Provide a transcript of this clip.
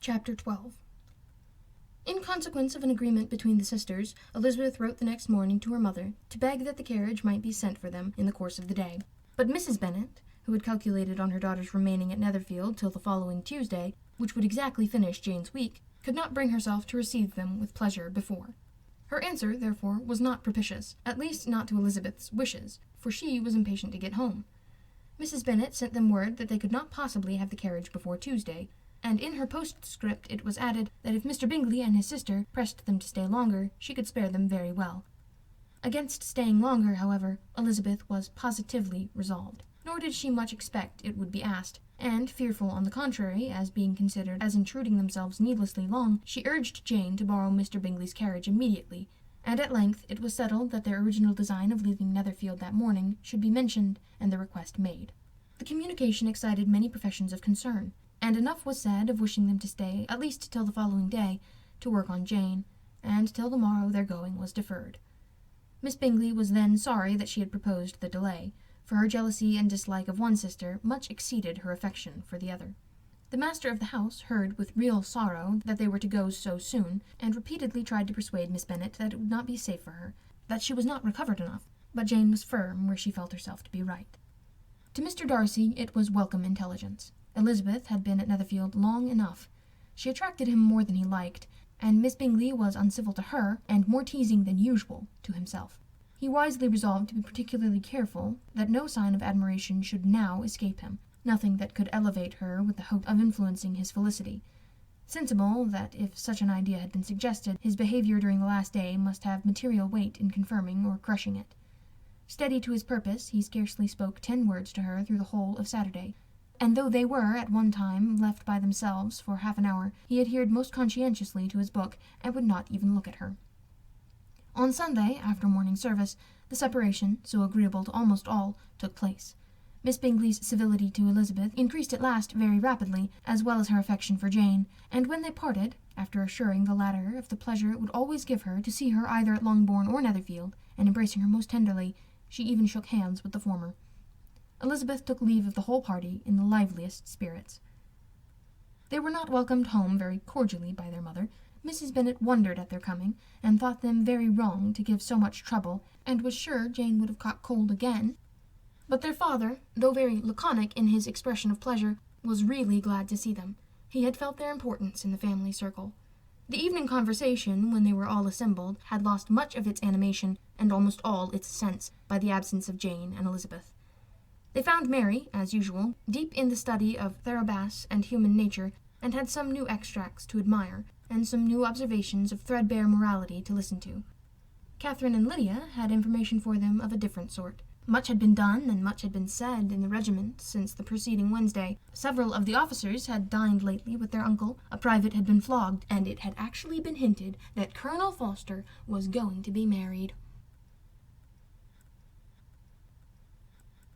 Chapter 12. In consequence of an agreement between the sisters, Elizabeth wrote the next morning to her mother to beg that the carriage might be sent for them in the course of the day. But Mrs. Bennet, who had calculated on her daughters remaining at Netherfield till the following Tuesday, which would exactly finish Jane's week, could not bring herself to receive them with pleasure before. Her answer, therefore, was not propitious, at least not to Elizabeth's wishes, for she was impatient to get home. Mrs. Bennet sent them word that they could not possibly have the carriage before Tuesday, and in her postscript it was added that if Mr. Bingley and his sister pressed them to stay longer, she could spare them very well. Against staying longer, however, Elizabeth was positively resolved, nor did she much expect it would be asked, and, fearful on the contrary, as being considered as intruding themselves needlessly long, she urged Jane to borrow Mr. Bingley's carriage immediately, and at length it was settled that their original design of leaving Netherfield that morning should be mentioned and the request made. The communication excited many professions of concern, and enough was said of wishing them to stay, at least till the following day, to work on Jane, and till the morrow their going was deferred. Miss Bingley was then sorry that she had proposed the delay, for her jealousy and dislike of one sister much exceeded her affection for the other. The master of the house heard with real sorrow that they were to go so soon, and repeatedly tried to persuade Miss Bennet that it would not be safe for her, that she was not recovered enough, but Jane was firm where she felt herself to be right. To Mr. Darcy it was welcome intelligence. Elizabeth had been at Netherfield long enough. She attracted him more than he liked, and Miss Bingley was uncivil to her, and more teasing than usual to himself. He wisely resolved to be particularly careful that no sign of admiration should now escape him, nothing that could elevate her with the hope of influencing his felicity. Sensible that if such an idea had been suggested, his behaviour during the last day must have material weight in confirming or crushing it. Steady to his purpose, he scarcely spoke 10 words to her through the whole of Saturday, and though they were at one time left by themselves for half an hour, he adhered most conscientiously to his book, and would not even look at her. On Sunday, after morning service, the separation, so agreeable to almost all, took place. Miss Bingley's civility to Elizabeth increased at last very rapidly, as well as her affection for Jane, and when they parted, after assuring the latter of the pleasure it would always give her to see her either at Longbourn or Netherfield, and embracing her most tenderly, she even shook hands with the former. Elizabeth took leave of the whole party in the liveliest spirits. They were not welcomed home very cordially by their mother. Mrs. Bennet wondered at their coming, and thought them very wrong to give so much trouble, and was sure Jane would have caught cold again. But their father, though very laconic in his expression of pleasure, was really glad to see them. He had felt their importance in the family circle. The evening conversation, when they were all assembled, had lost much of its animation, and almost all its sense, by the absence of Jane and Elizabeth. They found Mary, as usual, deep in the study of Therabass and human nature, and had some new extracts to admire, and some new observations of threadbare morality to listen to. Catherine and Lydia had information for them of a different sort. Much had been done and much had been said in the regiment since the preceding Wednesday. Several of the officers had dined lately with their uncle, a private had been flogged, and it had actually been hinted that Colonel Forster was going to be married.